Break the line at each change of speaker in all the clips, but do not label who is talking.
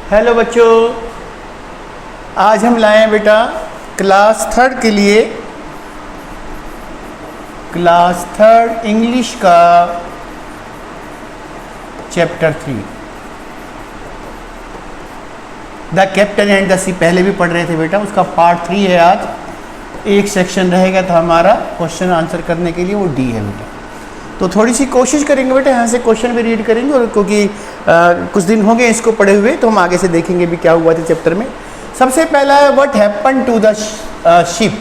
Hello बच्चों, आज हम लाए हैं बेटा क्लास थर्ड के लिए क्लास थर्ड इंग्लिश का chapter 3 the captain and the sea. पहले भी पढ़ रहे थे बेटा, उसका पार्ट 3 है। आज एक सेक्शन रहेगा तो हमारा क्वेश्चन आंसर करने के लिए वो डी है बेटा। तो थोड़ी सी कोशिश करेंगे बेटा, यहाँ से क्वेश्चन भी रीड करेंगे, और क्योंकि कुछ दिन हो गए इसको पढ़े हुए तो हम आगे से देखेंगे भी क्या हुआ था चैप्टर में। सबसे पहला है what happen to the ship.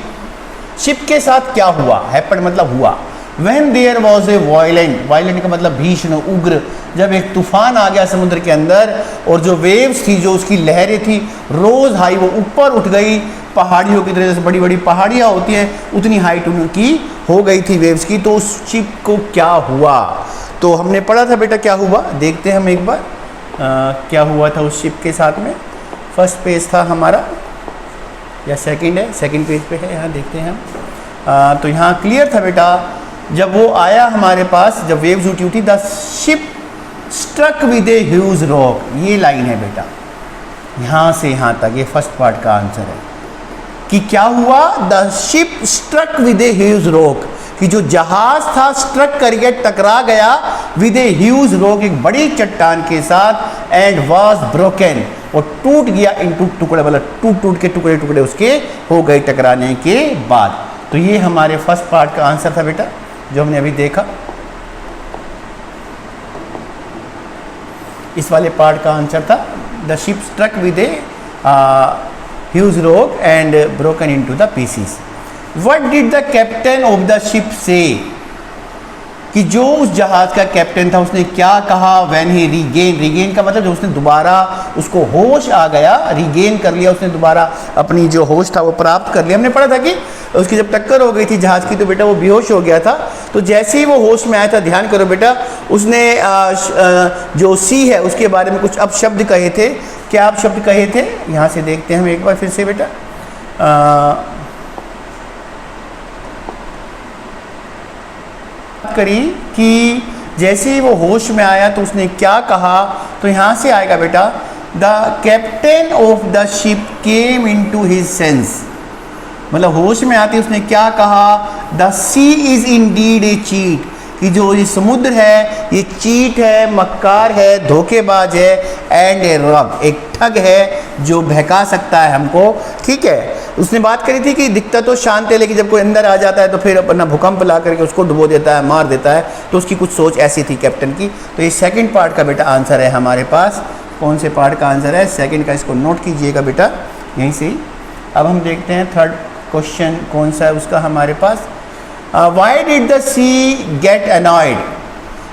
Ship के साथ क्या हुआ? हैपन मतलब हुआ। When there was a violent का मतलब भीषण, उग्र, जब एक तूफान आ गया समुद्र के अंदर और जो वेव्स थी, जो उसकी लहरें थी, रोज हाई, वो ऊपर उठ गई पहाड़ियों की तरह। जैसे बड़ी बड़ी पहाड़ियाँ होती हैं उतनी हाइट उनकी हो गई थी वेव्स की। तो उस शिप को क्या हुआ? तो हमने पढ़ा था बेटा क्या हुआ, देखते हैं हम एक बार क्या हुआ था उस शिप के साथ में। फर्स्ट पेज था हमारा या सेकंड है? सेकंड पेज पे है, यहाँ देखते हैं हम। तो यहाँ क्लियर था बेटा, जब वो आया हमारे पास, जब वेव्स उठी the ship struck with a huge rock. ये लाइन है बेटा, यहाँ से यहाँ तक, ये फर्स्ट पार्ट का आंसर है कि क्या हुआ। The ship struck with a huge rock, कि जो जहाज था स्ट्रक करके टकरा गया विद ए ह्यूज रॉक, एक बड़ी चट्टान के साथ, एंड वाज ब्रोकन, और टूट गया इनटू टुकड़े, मतलब टूट के टुकड़े टुकड़े उसके हो गए टकराने के बाद। तो ये हमारे फर्स्ट पार्ट का आंसर था बेटा, जो हमने अभी देखा। इस वाले पार्ट का आंसर था the ship struck with a huge rock and broken into the pieces. What did the captain of the ship say, कि जो उस जहाज का कैप्टन था उसने क्या कहा। व्हेन ही रीगेन का मतलब जो उसने दोबारा, उसको होश आ गया, रीगेन कर लिया उसने, दोबारा अपनी जो होश था वो प्राप्त कर लिया। हमने पढ़ा था कि उसकी जब टक्कर हो गई थी जहाज की तो बेटा वो बेहोश हो गया था। तो जैसे ही वो होश में आया था, ध्यान करो बेटा, उसने जो सी है उसके बारे में कुछ अपशब्द कहे थे। क्या अपशब्द कहे थे? यहाँ से देखते हैं हम एक बार फिर से बेटा। करी कि जैसे ही वो होश में आया तो उसने क्या कहा। तो यहाँ से आएगा बेटा the captain of the ship came into his sense, मतलब होश में आते उसने क्या कहा। The sea is indeed a cheat, कि जो ये समुद्र है ये चीट है, मक्कार है, धोखेबाज है, एंड ए रॉग, एक ठग है जो बहका सकता है हमको। ठीक है, उसने बात करी थी कि दिखता तो शांत है, लेकिन जब कोई अंदर आ जाता है तो फिर अपना भूकंप ला करके उसको डुबो देता है, मार देता है। तो उसकी कुछ सोच ऐसी थी कैप्टन की। तो ये सेकंड पार्ट का बेटा आंसर है हमारे पास। कौन से पार्ट का आंसर है? सेकंड का। इसको नोट कीजिएगा बेटा यहीं से ही। अब हम देखते हैं थर्ड क्वेश्चन कौन सा है उसका हमारे पास। Why did the sea get annoyed.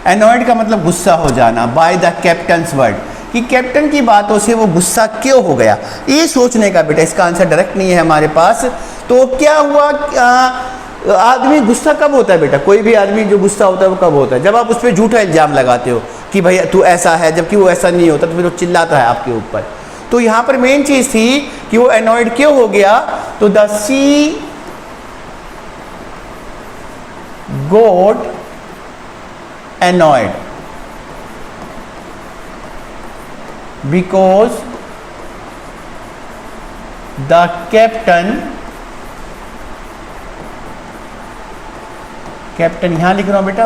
Annoyed का मतलब गुस्सा हो जाना, बाय द कैप्टन्स वर्ड, कि कैप्टन की बातों से वो गुस्सा क्यों हो गया, ये सोचने का बेटा। इसका आंसर डायरेक्ट नहीं है हमारे पास। तो क्या हुआ, आदमी गुस्सा कब होता है बेटा? कोई भी आदमी जो गुस्सा होता है वो कब होता है? जब आप उस पर झूठा इल्जाम लगाते हो कि भैया तू ऐसा है, जबकि वो ऐसा नहीं होता, तो फिर वो चिल्लाता है आपके ऊपर। तो यहाँ पर मेन चीज थी कि वो अनॉयड क्यों हो गया। तो the sea got annoyed because the captain यहां लिख रहा हूं बेटा,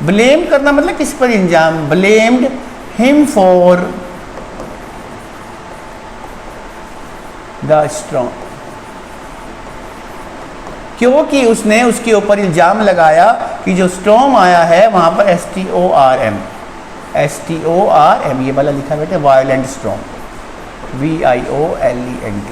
ब्लेम करना मतलब किस पर इल्जाम, blamed him for the strong, क्योंकि उसने उसके ऊपर इल्जाम लगाया कि जो स्टॉर्म आया है वहां पर STORM, ये वाला लिखा बेटा, वायलेंट स्टॉर्म, VIOLENT।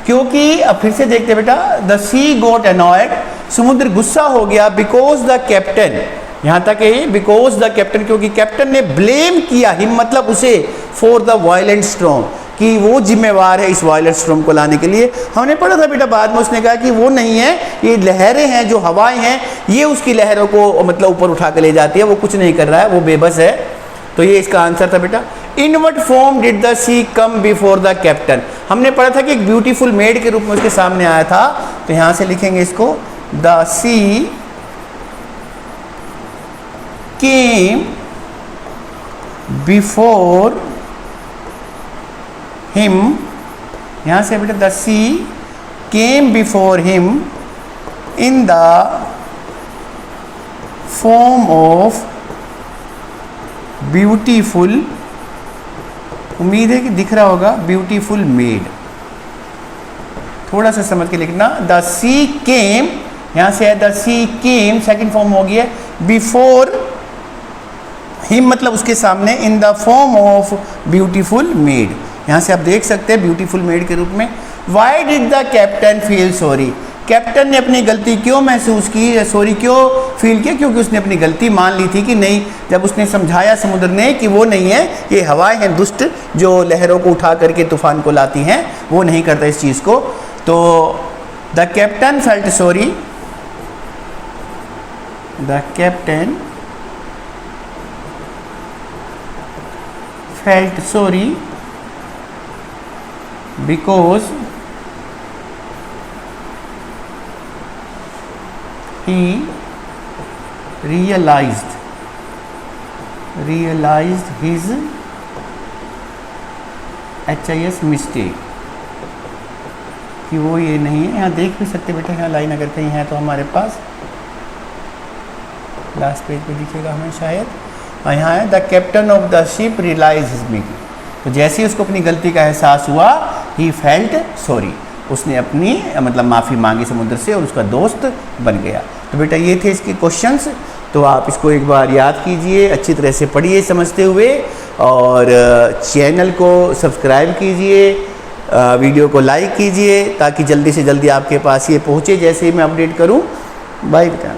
क्योंकि अब फिर से देखते बेटा, द सी गोट अनॉयड, समुद्र गुस्सा हो गया, बिकॉज द कैप्टन, यहां तक है बिकॉज द कैप्टन, क्योंकि कैप्टन ने ब्लेम किया हिम मतलब उसे, फॉर द वायलेंट स्टॉर्म, कि वो जिम्मेवार है इस वायलेंट स्टॉर्म को लाने के लिए। हमने पढ़ा था बेटा, बाद में उसने कहा कि वो नहीं है, ये लहरें हैं, जो हवाएं हैं, ये उसकी लहरों को मतलब ऊपर उठा के ले जाती है, वो कुछ नहीं कर रहा है, वो बेबस है। तो ये इसका आंसर था बेटा। In what form did the sea come before the captain, हमने पढ़ा था कि एक ब्यूटीफुल मेड के रूप में उसके सामने आया था। तो यहां से लिखेंगे इसको, the sea came before him, यहाँ से बेटा the sea came before him in the form of beautiful, उम्मीद है कि दिख रहा होगा, ब्यूटीफुल मेड। थोड़ा सा समझ के लिखना, द सी केम, यहाँ से है the sea came, second form हो गया बिफोर हिम मतलब उसके सामने, in the form of beautiful maid. यहाँ से आप देख सकते हैं ब्यूटीफुल मेड के रूप में। Y did the captain feel sorry, captain ने अपनी गलती क्यों महसूस की, सॉरी क्यों फील किया, क्योंकि उसने अपनी गलती मान ली थी कि नहीं, जब उसने समझाया समुद्र ने कि वो नहीं है, ये हवाएं हैं दुष्ट जो लहरों को उठा करके तूफान को लाती हैं, वो नहीं करता इस चीज़ को। तो the captain felt sorry, the captain felt sorry because he realized his HIS mistake, कि वो ये नहीं है। यहाँ देख भी सकते बेटा, यहाँ लाइन अगर कहीं है तो हमारे पास लास्ट पेज पे दिखेगा हमें शायद, और यहाँ है the captain of the ship realise his mistake. तो जैसे ही उसको अपनी गलती का एहसास हुआ, ही फेल्ट सॉरी, उसने अपनी मतलब माफ़ी मांगी समुद्र से और उसका दोस्त बन गया। तो बेटा ये थे इसके क्वेश्चंस, तो आप इसको एक बार याद कीजिए, अच्छी तरह से पढ़िए समझते हुए, और चैनल को सब्सक्राइब कीजिए, वीडियो को लाइक कीजिए, ताकि जल्दी से जल्दी आपके पास ये पहुँचे जैसे ही मैं अपडेट करूँ। बाय बेटा।